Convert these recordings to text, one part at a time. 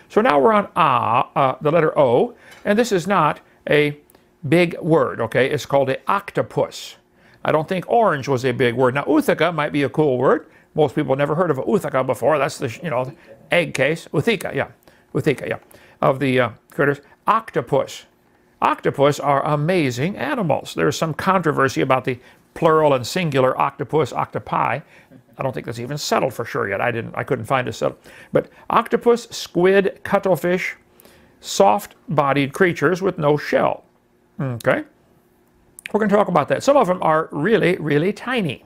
So now we're on the letter O, and this is not a big word, okay? It's called an octopus. I don't think orange was a big word. Now, Uthika might be a cool word. Most people have never heard of a Uthika before. That's the, you know, egg case. Uthika, yeah. Uthika, yeah. Of the critters. Octopus. Octopus are amazing animals. There's some controversy about the plural and singular octopus, octopi. I don't think that's even settled for sure yet. I couldn't find it settled. But octopus, squid, cuttlefish, soft-bodied creatures with no shell. Okay? We're going to talk about that. Some of them are really, really tiny.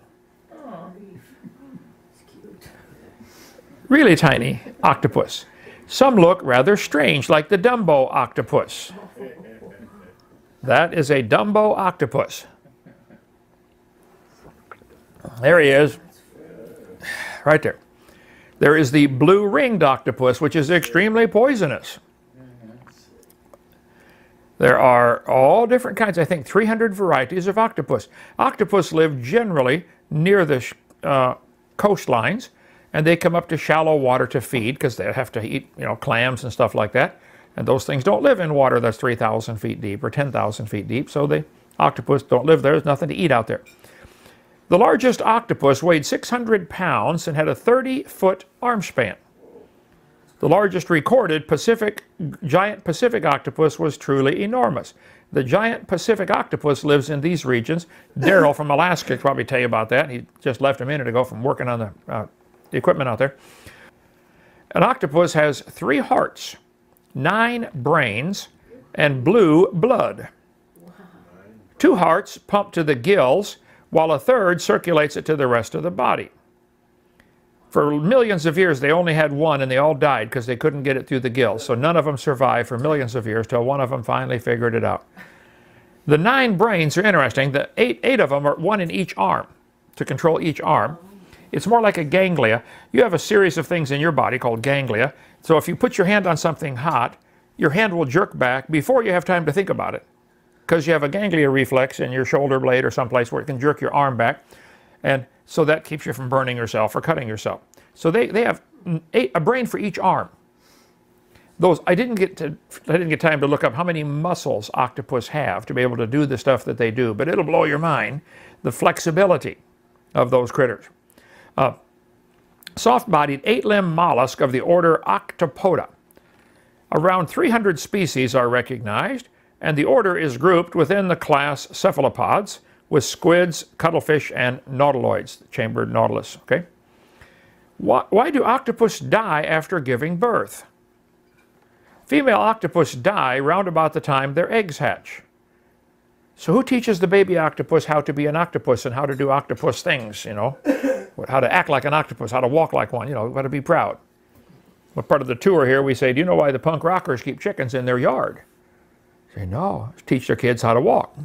Really tiny octopus. Some look rather strange, like the Dumbo octopus. That is a Dumbo octopus. There he is. Right there. There is the blue-ringed octopus, which is extremely poisonous. There are all different kinds, I think 300 varieties of octopus. Octopus live generally near the coastlines, and they come up to shallow water to feed because they have to eat, you know, clams and stuff like that. And those things don't live in water that's 3,000 feet deep or 10,000 feet deep, so the octopus don't live there. There's nothing to eat out there. The largest octopus weighed 600 pounds and had a 30-foot arm span. The largest recorded giant Pacific octopus was truly enormous. The giant Pacific octopus lives in these regions. Daryl from Alaska could probably tell you about that. He just left a minute ago from working on the equipment out there. An octopus has 3 hearts, 9 brains, and blue blood. 2 hearts pump to the gills, while a third circulates it to the rest of the body. For millions of years, they only had one, and they all died because they couldn't get it through the gills. So none of them survived for millions of years till one of them finally figured it out. The 9 brains are interesting. The eight of them are 1 in each arm to control each arm. It's more like a ganglia. You have a series of things in your body called ganglia. So if you put your hand on something hot, your hand will jerk back before you have time to think about it, because you have a ganglia reflex in your shoulder blade or someplace where it can jerk your arm back. And so that keeps you from burning yourself or cutting yourself. So they have a brain for each arm. Those I didn't get time to look up how many muscles octopus have to be able to do the stuff that they do, but it'll blow your mind, the flexibility of those critters. Soft-bodied 8-limbed mollusk of the order Octopoda. Around 300 species are recognized, and the order is grouped within the class cephalopods, with squids, cuttlefish, and nautiloids, chambered nautilus. Okay? Why do octopus die after giving birth? Female octopus die round about the time their eggs hatch. So who teaches the baby octopus how to be an octopus and how to do octopus things, you know? How to act like an octopus, how to walk like one, you know, how to be proud. What part of the tour here we say, do you know why the punk rockers keep chickens in their yard? Say, no, teach their kids how to walk.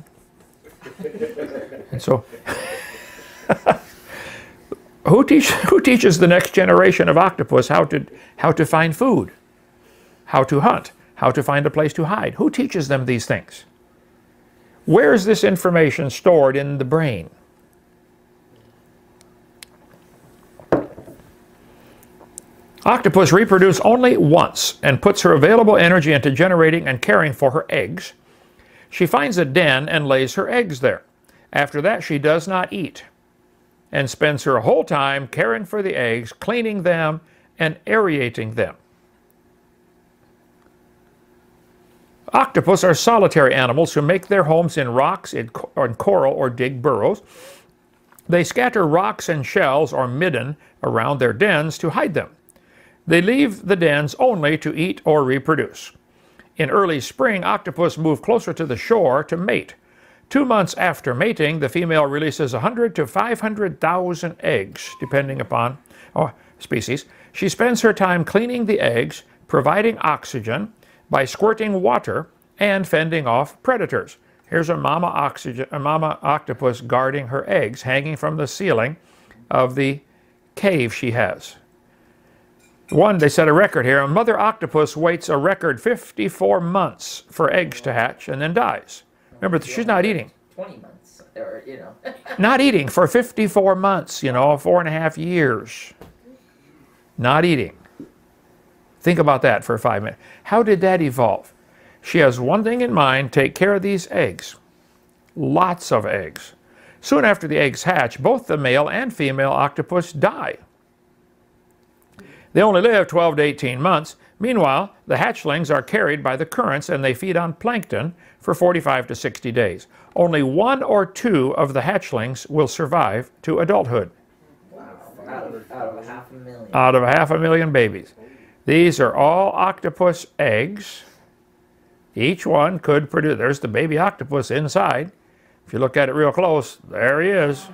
And so, who teaches the next generation of octopus how to find food, how to hunt, how to find a place to hide? Who teaches them these things? Where is this information stored in the brain? Octopus reproduces only once and puts her available energy into generating and caring for her eggs. She finds a den and lays her eggs there. After that, she does not eat and spends her whole time caring for the eggs, cleaning them, and aerating them. Octopus are solitary animals who make their homes in rocks, in coral, or dig burrows. They scatter rocks and shells or midden around their dens to hide them. They leave the dens only to eat or reproduce. In early spring, octopus move closer to the shore to mate. 2 months after mating, the female releases 100 to 500,000 eggs, depending upon species. She spends her time cleaning the eggs, providing oxygen by squirting water, and fending off predators. Here's a mama octopus guarding her eggs, hanging from the ceiling of the cave she has. They set a record here. A mother octopus waits a record 54 months for eggs to hatch and then dies. Remember, she's not eating. 20 months, or, you know. Not eating for 54 months, you know, 4.5 years. Not eating. Think about that for 5 minutes. How did that evolve? She has one thing in mind: take care of these eggs. Lots of eggs. Soon after the eggs hatch, both the male and female octopus die. They only live 12 to 18 months. Meanwhile, the hatchlings are carried by the currents and they feed on plankton for 45 to 60 days. Only 1 or 2 of the hatchlings will survive to adulthood. Wow. Out of 500,000. Out of 500,000 babies. These are all octopus eggs. Each one could produce, there's the baby octopus inside. If you look at it real close, there he is.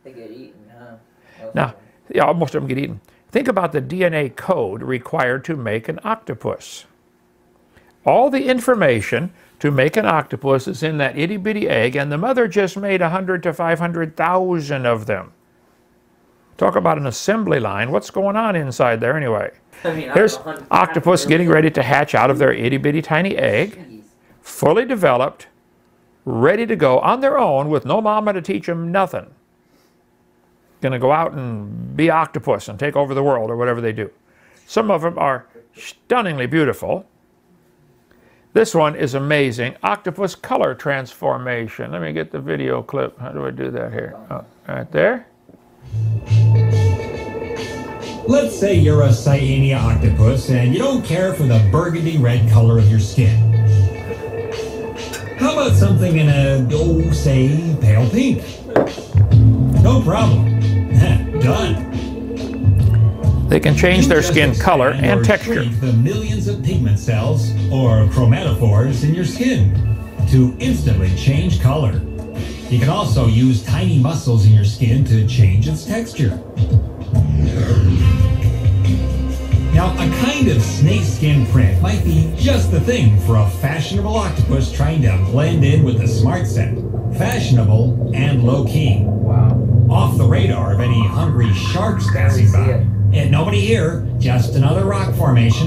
They get eaten, huh? Now, yeah, most of them get eaten. Think about the DNA code required to make an octopus. All the information to make an octopus is in that itty-bitty egg, and the mother just made 100 to 500,000 of them. Talk about an assembly line. What's going on inside there anyway? I mean, Here's octopus getting ready to hatch out of their itty-bitty tiny egg, fully developed, ready to go on their own with no mama to teach them nothing. Going to go out and be octopus and take over the world or whatever they do. Some of them are stunningly beautiful. This one is amazing. Octopus color transformation. Let me get the video clip. How do I do that here? Oh, right there. Let's say you're a Cyanea octopus and you don't care for the burgundy red color of your skin. How about something in a, oh, say, pale pink? No problem. Done. They can change their skin color and texture. The millions of pigment cells, or chromatophores, in your skin to instantly change color. You can also use tiny muscles in your skin to change its texture. Now, a kind of snakeskin print might be just the thing for a fashionable octopus trying to blend in with the smart set. Fashionable and low-key. Wow. Off the radar of any hungry sharks passing by. And nobody here, just another rock formation.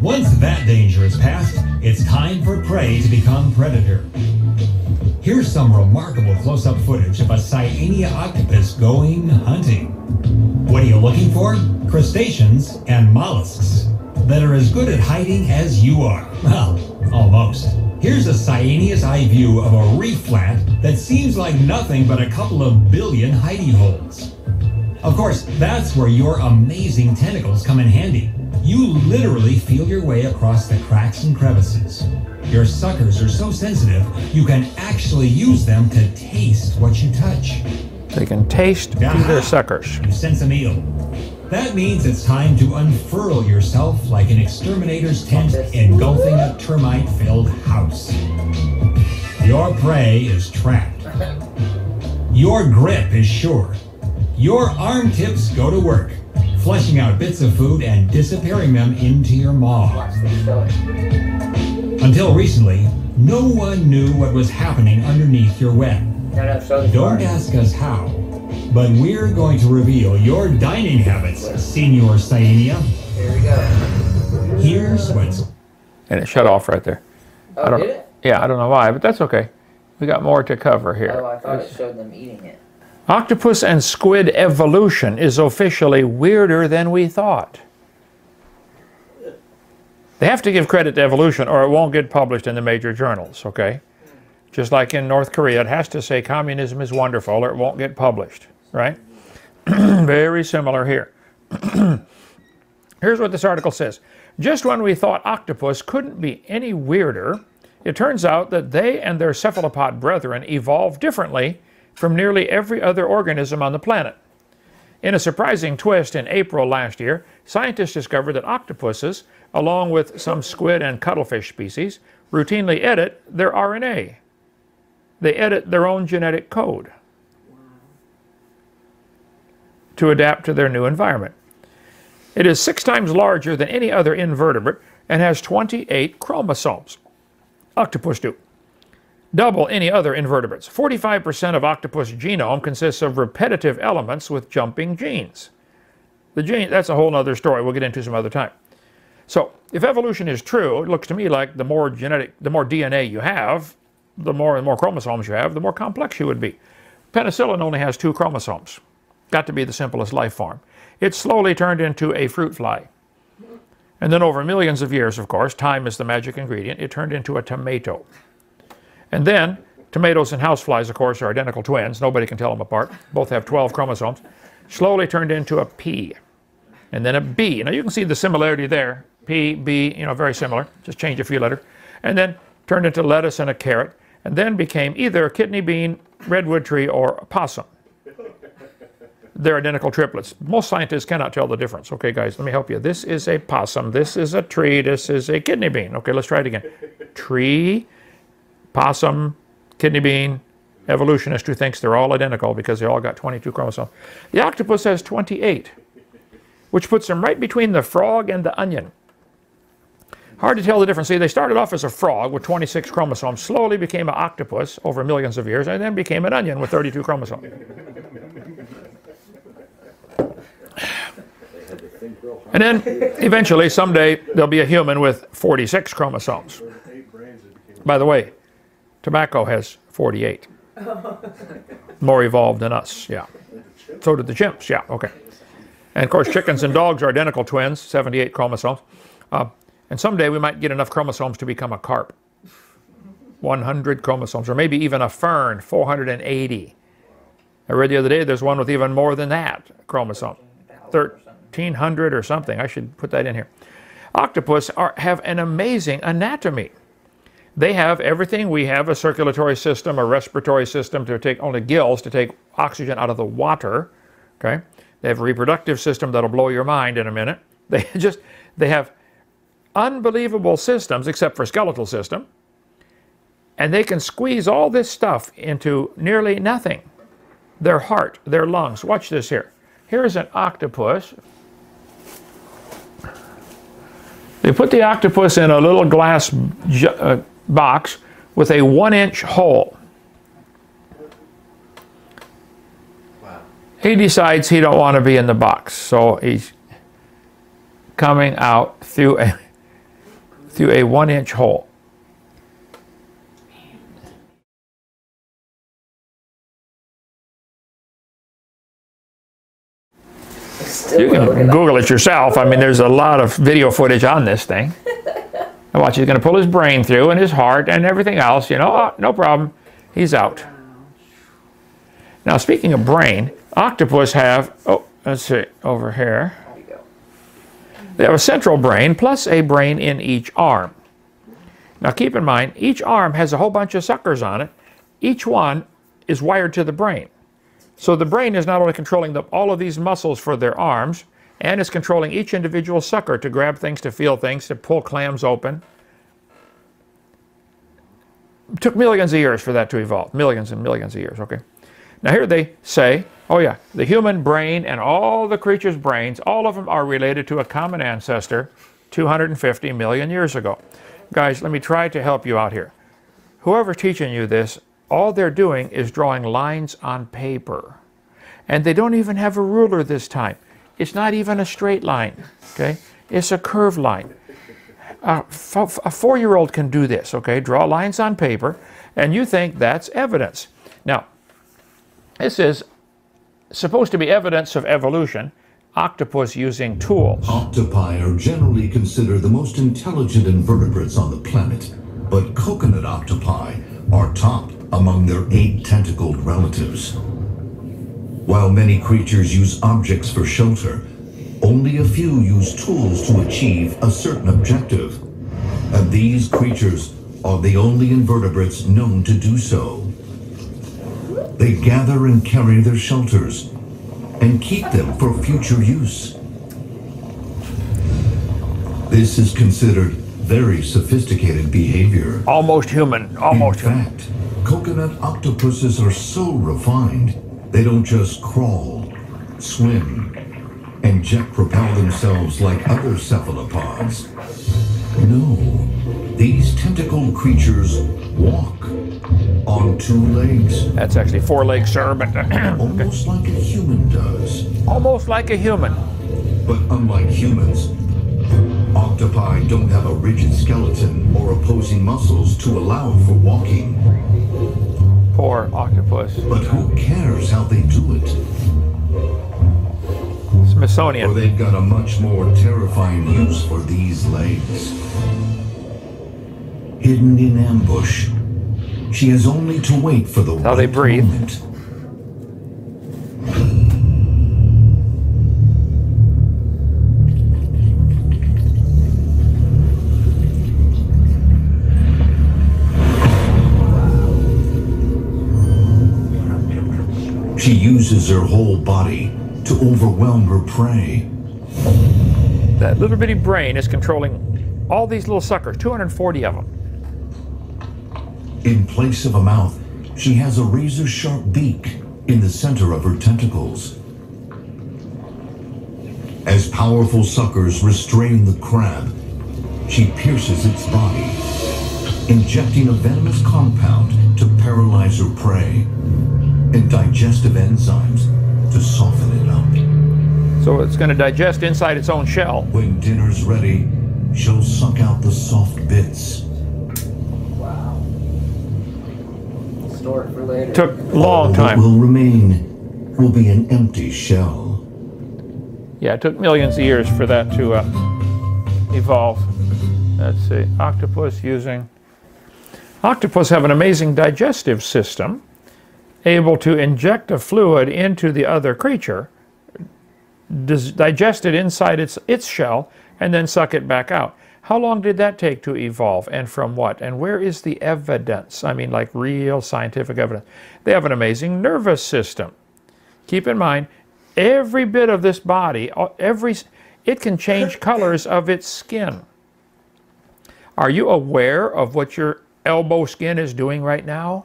Once that danger is past, it's time for prey to become predator. Here's some remarkable close-up footage of a Cyanea octopus going hunting. What are you looking for? Crustaceans and mollusks that are as good at hiding as you are. Well, almost. Here's a Cyanea's eye view of a reef flat that seems like nothing but a couple of billion hidey holes. Of course, that's where your amazing tentacles come in handy. You literally feel your way across the cracks and crevices. Your suckers are so sensitive, you can actually use them to taste what you touch. They can taste through their suckers. You sense a meal. That means it's time to unfurl yourself like an exterminator's tent engulfing a termite-filled house. Your prey is trapped. Your grip is sure. Your arm tips go to work, flushing out bits of food and disappearing them into your maw. Until recently, no one knew what was happening underneath your web. Don't ask us how, but we're going to reveal your dining habits, Senior Cyanea. Here we go. Here's what's... And it shut off right there. Oh, did it? Yeah, I don't know why, but that's okay. We got more to cover here. Oh, I thought it showed them eating it. Octopus and squid evolution is officially weirder than we thought. They have to give credit to evolution or it won't get published in the major journals, okay? Just like in North Korea, it has to say communism is wonderful or it won't get published, right? Very similar here. Here's what this article says. Just when we thought octopus couldn't be any weirder, it turns out that they and their cephalopod brethren evolved differently from nearly every other organism on the planet. In a surprising twist in April last year, scientists discovered that octopuses, along with some squid and cuttlefish species, routinely edit their RNA. They edit their own genetic code to adapt to their new environment. It is 6 times larger than any other invertebrate and has 28 chromosomes. Octopus do. Double any other invertebrates. 45% of octopus genome consists of repetitive elements with jumping genes. The gene, that's a whole other story we'll get into some other time. So, if evolution is true, it looks to me like the more DNA you have, the more chromosomes you have, the more complex you would be. Penicillin only has 2 chromosomes. Got to be the simplest life form. It slowly turned into a fruit fly. And then over millions of years, of course, time is the magic ingredient, it turned into a tomato. And then, tomatoes and houseflies, of course, are identical twins. Nobody can tell them apart. Both have 12 chromosomes. Slowly turned into a pea. And then a bee. Now you can see the similarity there. P, B, you know, very similar. Just change a few letters. And then turned into lettuce and a carrot. And then became either a kidney bean, redwood tree, or a possum. They're identical triplets. Most scientists cannot tell the difference. Okay, guys, let me help you. This is a possum. This is a tree. This is a kidney bean. Okay, let's try it again. Tree, possum, kidney bean, evolutionist who thinks they're all identical because they all got 22 chromosomes. The octopus has 28, which puts them right between the frog and the onion. Hard to tell the difference. See, they started off as a frog with 26 chromosomes, slowly became an octopus over millions of years, and then became an onion with 32 chromosomes. And then, eventually, someday, there'll be a human with 46 chromosomes. By the way, tobacco has 48. More evolved than us, yeah. So did the chimps, yeah, okay. And of course, chickens and dogs are identical twins, 78 chromosomes. And someday we might get enough chromosomes to become a carp. 100 chromosomes, or maybe even a fern, 480. I read the other day there's one with even more than that chromosome. 1,300 or something. I should put that in here. Octopus have an amazing anatomy. They have everything. We have a circulatory system, a respiratory system to take only gills to take oxygen out of the water. Okay, they have a reproductive system that'll blow your mind in a minute. They have unbelievable systems, except for skeletal system, and they can squeeze all this stuff into nearly nothing. Their heart, their lungs. Watch this here. Here's an octopus. They put the octopus in a little glass box with a 1-inch hole. Wow. He decides he don't want to be in the box, so he's coming out through a 1-inch hole. You can Google it yourself. I mean, there's a lot of video footage on this thing. And watch, he's going to pull his brain through and his heart and everything else, you know. Oh, no problem. He's out. Now, speaking of brain, octopus have, oh, let's see, over here. They have a central brain plus a brain in each arm. Now, keep in mind, each arm has a whole bunch of suckers on it. Each one is wired to the brain. So the brain is not only controlling all of these muscles for their arms, and it's controlling each individual sucker to grab things, to feel things, to pull clams open. It took millions of years for that to evolve. Millions and millions of years, okay? Now here they say, oh yeah, the human brain and all the creatures' brains, all of them are related to a common ancestor 250 million years ago. Guys, let me try to help you out here. Whoever's teaching you this, all they're doing is drawing lines on paper. And they don't even have a ruler this time. It's not even a straight line, okay? It's a curved line. A 4-year-old can do this, okay? Draw lines on paper, and you think that's evidence. Now, this is supposed to be evidence of evolution. Octopus using tools. Octopi are generally considered the most intelligent invertebrates on the planet, but coconut octopi are top among their 8 tentacled relatives. While many creatures use objects for shelter, only a few use tools to achieve a certain objective. And these creatures are the only invertebrates known to do so. They gather and carry their shelters and keep them for future use. This is considered very sophisticated behavior. Almost human, almost human. In fact, coconut octopuses are so refined, they don't just crawl, swim, and jet propel themselves like other cephalopods. No, these tentacled creatures walk on 2 legs. That's actually 4 legs, sir, but almost like a human does. Almost like a human. But unlike humans, octopi don't have a rigid skeleton or opposing muscles to allow for walking. Poor octopus. But who cares how they do it? Smithsonian. Or they've got a much more terrifying use for these legs. Hidden in ambush, she has only to wait for the How they right breathe. moment. She uses her whole body to overwhelm her prey. That little bitty brain is controlling all these little suckers, 240 of them. In place of a mouth, she has a razor-sharp beak in the center of her tentacles. As powerful suckers restrain the crab, she pierces its body, injecting a venomous compound to paralyze her prey, and digestive enzymes to soften it up. So it's going to digest inside its own shell. When dinner's ready, she'll suck out the soft bits. Wow. Store it for later. Took a long All that time. will remain will be an empty shell. Yeah, it took millions of years for that to evolve. Let's see, octopus using... Octopus have an amazing digestive system, able to inject a fluid into the other creature, digest it inside its shell, and then suck it back out. How long did that take to evolve, and from what? And where is the evidence? I mean, like real scientific evidence. They have an amazing nervous system. Keep in mind, every bit of this body, it can change colors of its skin. Are you aware of what your elbow skin is doing right now?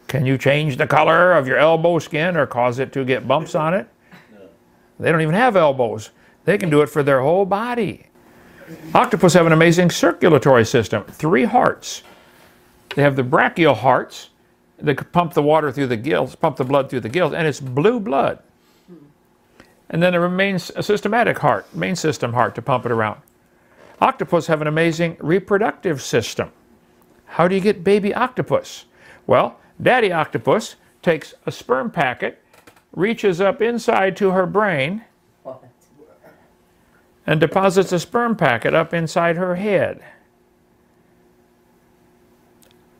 Can you change the color of your elbow skin or cause it to get bumps on it? No. They don't even have elbows. They can do it for their whole body. Octopus have an amazing circulatory system. 3 hearts. They have the brachial hearts that pump the water through the gills, pump the blood through the gills, and it's blue blood. And then there remains a systematic heart, main system heart to pump it around. Octopus have an amazing reproductive system. How do you get baby octopus? Well, daddy octopus takes a sperm packet, reaches up inside to her brain, What? and deposits a sperm packet up inside her head.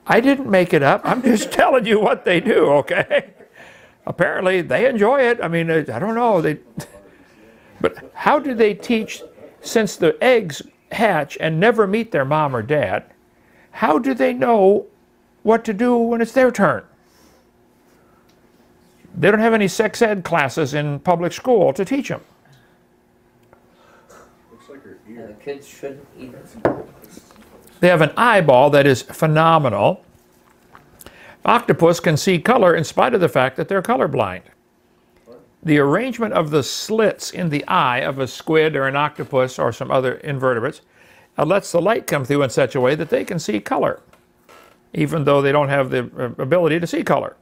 I didn't make it up. I'm just telling you what they do, okay? Apparently, they enjoy it. I mean, I don't know. But how do they teach, since the eggs hatch and never meet their mom or dad, how do they know what to do when it's their turn? They don't have any sex ed classes in public school to teach them. Yeah, the kids shouldn't eat it. They have an eyeball that is phenomenal. Octopus can see color in spite of the fact that they're colorblind. The arrangement of the slits in the eye of a squid or an octopus or some other invertebrates lets the light come through in such a way that they can see color, even though they don't have the ability to see color.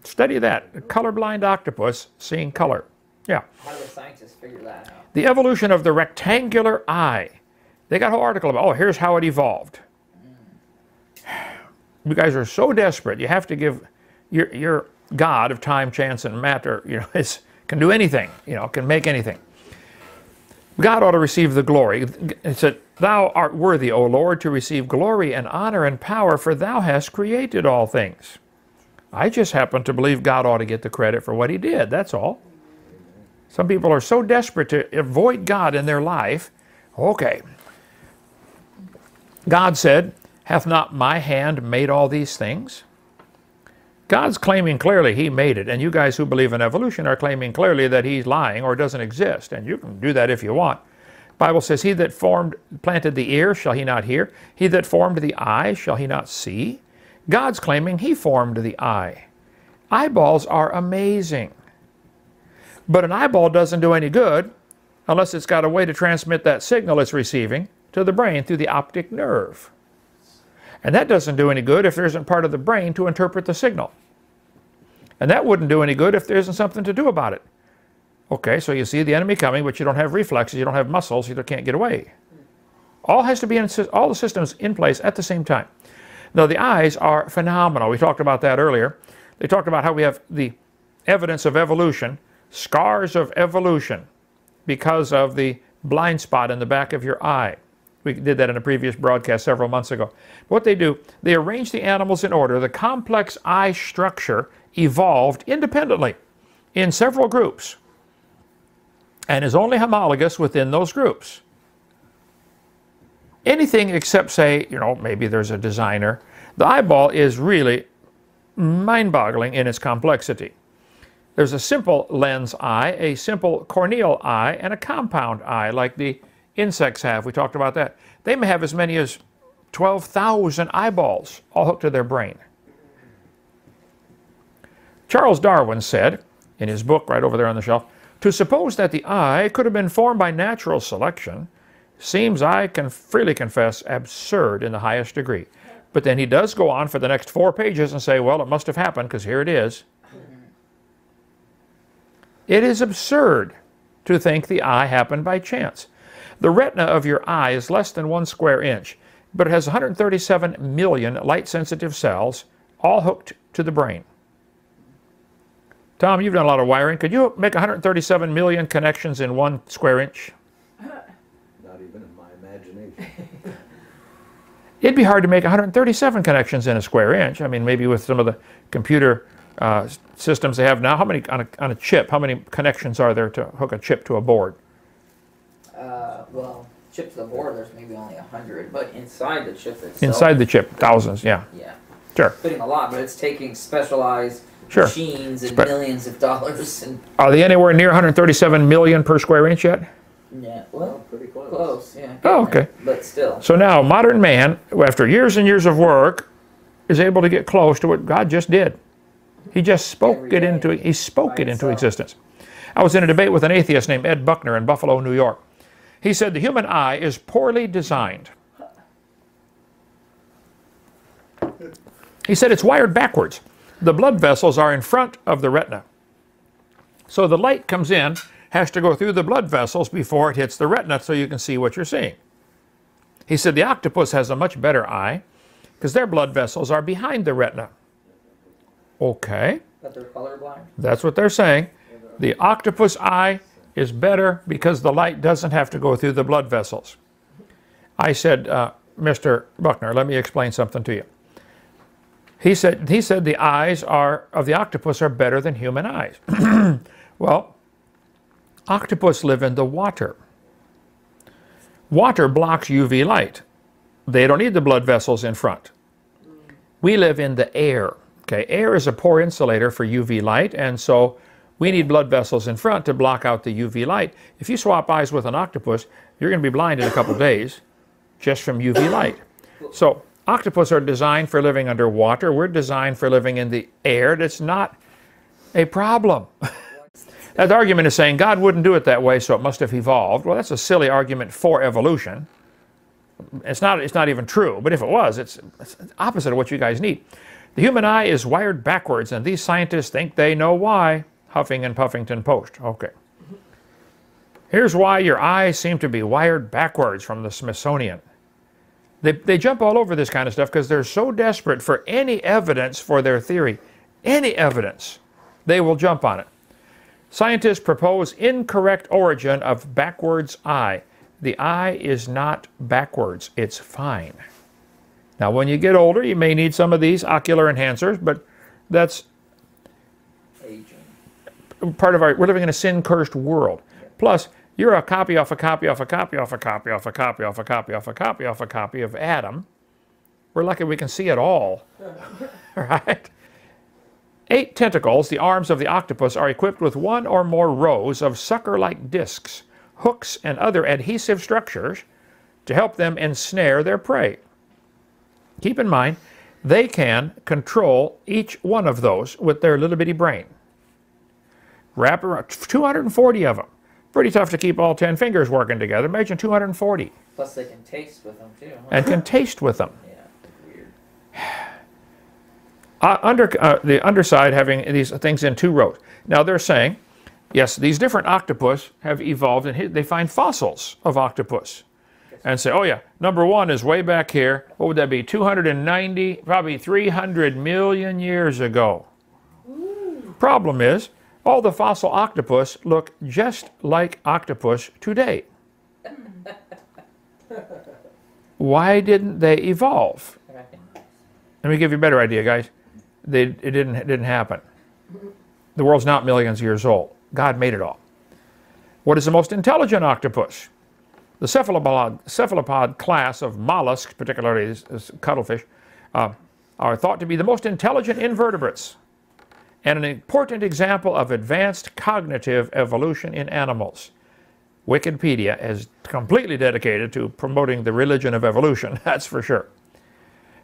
Study that. A colorblind octopus seeing color. Yeah. How do the scientists figure that out? The evolution of the rectangular eye. They got a whole article about, oh, here's how it evolved. You guys are so desperate. You have to give your God of time, chance, and matter, can do anything, can make anything. God ought to receive the glory. It said, thou art worthy, O Lord, to receive glory and honor and power, for thou hast created all things. I just happen to believe God ought to get the credit for what he did, that's all. Some people are so desperate to avoid God in their life. Okay. God said, hath not my hand made all these things? God's claiming clearly he made it, and you guys who believe in evolution are claiming clearly that he's lying or doesn't exist, and you can do that if you want. The Bible says, he that planted the ear, shall he not hear? He that formed the eye, shall he not see? God's claiming he formed the eye. Eyeballs are amazing. But an eyeball doesn't do any good unless it's got a way to transmit that signal it's receiving to the brain through the optic nerve. And that doesn't do any good if there isn't part of the brain to interpret the signal. And that wouldn't do any good if there isn't something to do about it. Okay, so you see the enemy coming, but you don't have reflexes, you don't have muscles, you can't get away. All has to be all the systems in place at the same time. Now, the eyes are phenomenal. We talked about that earlier. They talked about how we have the evidence of evolution scars of evolution because of the blind spot in the back of your eye. We did that in a previous broadcast several months ago. What they do, they arrange the animals in order. The complex eye structure evolved independently in several groups and is only homologous within those groups. Anything except, say, maybe there's a designer. The eyeball is really mind-boggling in its complexity. There's a simple lens eye, a simple corneal eye, and a compound eye like the insects have. We talked about that. They may have as many as 12,000 eyeballs all hooked to their brain. Charles Darwin said, in his book right over there on the shelf, to suppose that the eye could have been formed by natural selection seems, I can freely confess, absurd in the highest degree. But then he does go on for the next 4 pages and say, well, it must have happened because here it is. It is absurd to think the eye happened by chance. The retina of your eye is less than 1 square inch, but it has 137 million light-sensitive cells, all hooked to the brain. Tom, you've done a lot of wiring. Could you make 137 million connections in 1 square inch? Not even in my imagination. It'd be hard to make 137 connections in a square inch. I mean, maybe with some of the computer systems they have now. How many on a chip? How many connections are there to hook a chip to a board? Well, chip to the board, there's maybe only 100, but inside the chip itself. Inside the chip, thousands, yeah. Yeah. Sure. Fitting a lot, but it's taking specialized Sure. machines and millions of dollars. And Are they anywhere near 137 million per square inch yet? yeah, well, Pretty close. close, yeah. Oh, okay. There, but still. So now, modern man, after years and years of work, is able to get close to what God just did. He just spoke it into, he spoke it into existence. I was in a debate with an atheist named Ed Buckner in Buffalo, New York. He said the human eye is poorly designed. He said it's wired backwards. The blood vessels are in front of the retina. So the light comes in, has to go through the blood vessels before it hits the retina so you can see what you're seeing. He said the octopus has a much better eye because their blood vessels are behind the retina. Okay. But they're colorblind? That's what they're saying. The octopus eye is better because the light doesn't have to go through the blood vessels. I said, Mr. Buckner, let me explain something to you. He said the eyes of the octopus are better than human eyes. Well, octopus live in the water. Water blocks UV light. They don't need the blood vessels in front. We live in the air. Okay, air is a poor insulator for UV light, and so we need blood vessels in front to block out the UV light. If you swap eyes with an octopus, you're going to be blind in a couple days just from UV light. So octopus are designed for living underwater. We're designed for living in the air. That's not a problem. That argument is saying God wouldn't do it that way, so it must have evolved. Well, that's a silly argument for evolution. It's not even true, but if it was, it's opposite of what you guys need. The human eye is wired backwards, and these scientists think they know why. Huffing and Puffington Post. Okay. Here's why your eyes seem to be wired backwards from the Smithsonian. They jump all over this kind of stuff because they're so desperate for any evidence for their theory. Any evidence, they will jump on it. Scientists propose incorrect origin of backwards eye. The eye is not backwards. It's fine. Now, when you get older, you may need some of these ocular enhancers, but that's part of our, we're living in a sin-cursed world. Plus, you're a copy off a copy off a copy off a copy off a copy off a copy off a copy off a copy of Adam. We're lucky we can see it all. Right? 8 tentacles, the arms of the octopus, are equipped with 1 or more rows of sucker-like discs, hooks, and other adhesive structures to help them ensnare their prey. Keep in mind, they can control each one of those with their little bitty brain. Wrap around 240 of them. Pretty tough to keep all 10 fingers working together. Imagine 240. Plus they can taste with them too. Huh? And can taste with them. Yeah, weird. The underside having these things in 2 rows. Now they're saying, yes, these different octopus have evolved, and they find fossils of octopus. And say, oh yeah, number 1 is way back here. What would that be? 290, probably 300 million years ago. Ooh. Problem is, All the fossil octopus look just like octopus today. Why didn't they evolve? Let me give you a better idea, guys. It didn't happen. The world's not millions of years old. God made it all. What is the most intelligent octopus? The cephalopod class of mollusks, particularly cuttlefish, are thought to be the most intelligent invertebrates and an important example of advanced cognitive evolution in animals. Wikipedia is completely dedicated to promoting the religion of evolution, that's for sure.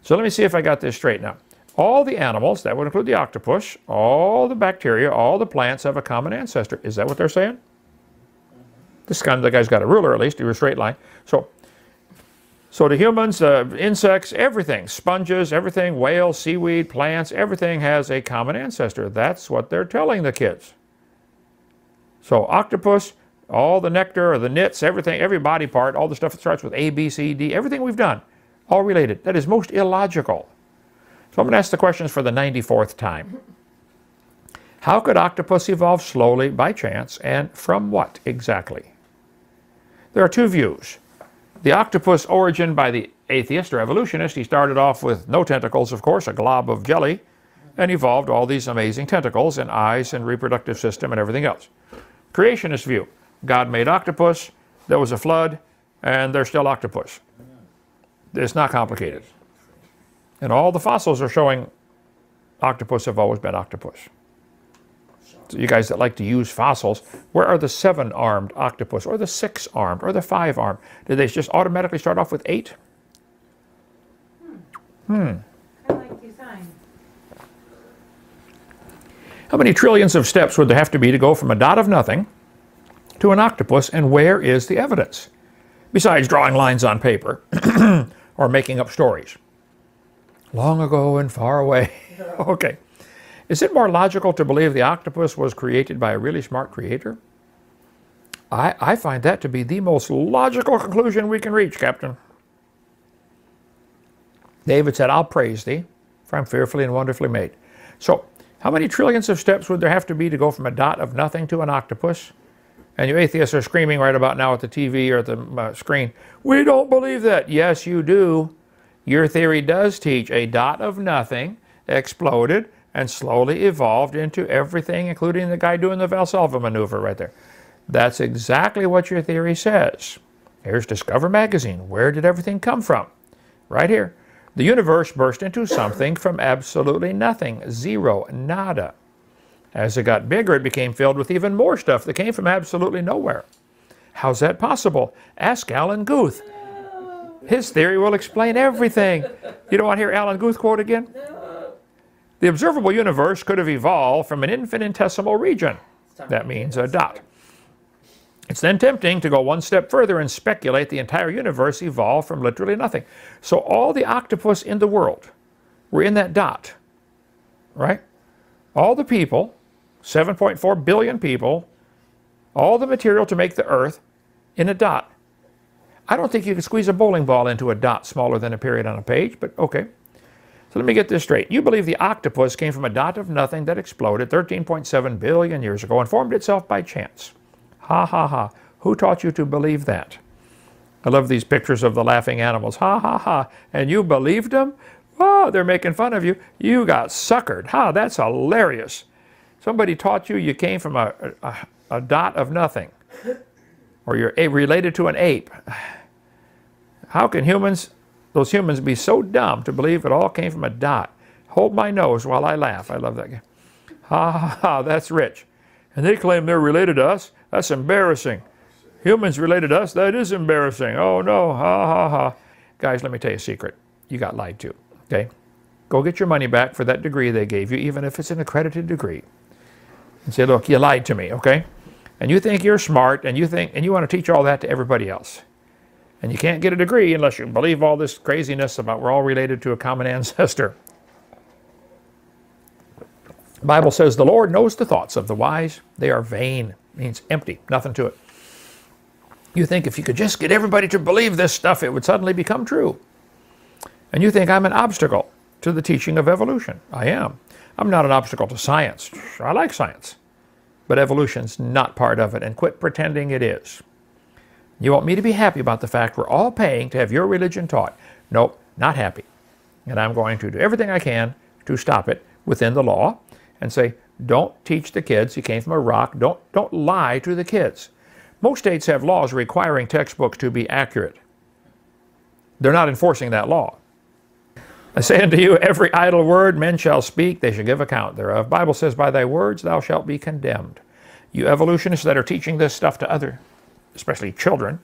So let me see if I got this straight now. All the animals, that would include the octopus, all the bacteria, all the plants have a common ancestor. Is that what they're saying? This kind of the guy's got a ruler at least, do a straight line. So the humans, insects, everything, sponges, everything, whales, seaweed, plants, everything has a common ancestor. That's what they're telling the kids. So octopus, all the nectar or the nits, everything, every body part, all the stuff that starts with A, B, C, D, everything we've done, all related. That is most illogical. So I'm going to ask the questions for the 94th time. How could octopus evolve slowly by chance, and from what exactly? There are two views. The octopus origin by the atheist or evolutionist. He started off with no tentacles, of course, a glob of jelly, and evolved all these amazing tentacles and eyes and reproductive system and everything else. Creationist view. God made octopus, there was a flood, and they're still octopus. It's not complicated. And all the fossils are showing octopus have always been octopus. So you guys that like to use fossils, where are the 7-armed octopus, or the 6-armed, or the 5-armed? Did they just automatically start off with 8? I like design. How many trillions of steps would there have to be to go from a dot of nothing to an octopus, and where is the evidence? Besides drawing lines on paper or making up stories. Long ago and far away. Okay. Is it more logical to believe the octopus was created by a really smart creator? I find that to be the most logical conclusion we can reach, Captain. David said, I'll praise thee, for I'm fearfully and wonderfully made. So, how many trillions of steps would there have to be to go from a dot of nothing to an octopus? And you atheists are screaming right about now at the TV or at the screen, we don't believe that. Yes, you do. Your theory does teach a dot of nothing exploded and slowly evolved into everything, including the guy doing the Valsalva maneuver right there. That's exactly what your theory says. Here's Discover Magazine. Where did everything come from? Right here. The universe burst into something from absolutely nothing. Zero. Nada. As it got bigger, it became filled with even more stuff that came from absolutely nowhere. How's that possible? Ask Alan Guth. His theory will explain everything. You don't want to hear Alan Guth quote again? The observable universe could have evolved from an infinitesimal region. That means a dot. It's then tempting to go one step further and speculate the entire universe evolved from literally nothing. So all the octopus in the world were in that dot, right? All the people, 7.4 billion people, all the material to make the Earth in a dot. I don't think you could squeeze a bowling ball into a dot smaller than a period on a page, but okay. So let me get this straight. You believe the octopus came from a dot of nothing that exploded 13.7 billion years ago and formed itself by chance. Ha ha ha. Who taught you to believe that? I love these pictures of the laughing animals. Ha ha ha. And you believed them? Oh, they're making fun of you. You got suckered. Ha, that's hilarious. Somebody taught you you came from a dot of nothing. Or you're related to an ape. How can those humans be so dumb to believe it all came from a dot? Hold my nose while I laugh. I love that guy. Ha ha ha, that's rich. And they claim they're related to us. That's embarrassing. Humans related to us, that is embarrassing. Oh no, ha ha ha. Guys, let me tell you a secret. You got lied to, okay? Go get your money back for that degree they gave you, even if it's an accredited degree. And say, look, you lied to me, okay? And you think you're smart, and you want to teach all that to everybody else. And you can't get a degree unless you believe all this craziness about we're all related to a common ancestor. The Bible says the Lord knows the thoughts of the wise. They are vain. It means empty, nothing to it. You think if you could just get everybody to believe this stuff, it would suddenly become true. And you think I'm an obstacle to the teaching of evolution. I am. I'm not an obstacle to science. I like science. but evolution's not part of it, and quit pretending it is. You want me to be happy about the fact we're all paying to have your religion taught? Nope, not happy. And I'm going to do everything I can to stop it within the law and say, don't teach the kids you came from a rock. Don't lie to the kids. Most states have laws requiring textbooks to be accurate. They're not enforcing that law. I say unto you, every idle word men shall speak, they shall give account thereof. The Bible says, by thy words thou shalt be condemned. You evolutionists that are teaching this stuff to other, especially children,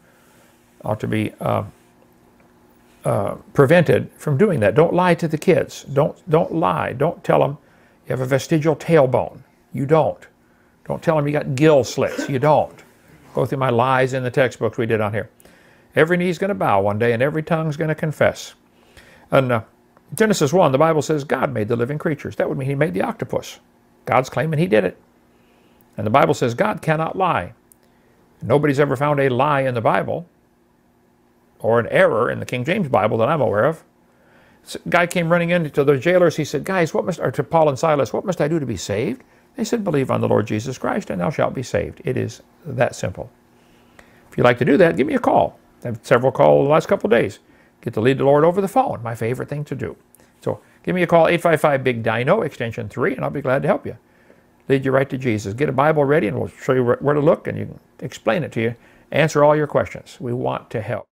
ought to be prevented from doing that. Don't lie to the kids. Don't lie. Don't tell them you have a vestigial tailbone. You don't. Don't tell them you got gill slits. You don't. Go through my lies in the textbooks we did on here. Every knee's going to bow one day and every tongue's going to confess. And Genesis 1, the Bible says God made the living creatures. That would mean he made the octopus. God's claiming he did it. And the Bible says God cannot lie. Nobody's ever found a lie in the Bible or an error in the King James Bible that I'm aware of. A guy came running into the jailers. He said, guys, or to Paul and Silas, what must I do to be saved? They said, believe on the Lord Jesus Christ and thou shalt be saved. It is that simple. If you'd like to do that, give me a call. I've had several calls the last couple of days. Get to lead the Lord over the phone, my favorite thing to do. So give me a call, 855-BIG-DINO, extension 3, and I'll be glad to help you. Lead you right to Jesus. Get a Bible ready and we'll show you where to look and you can explain it to you. Answer all your questions. We want to help.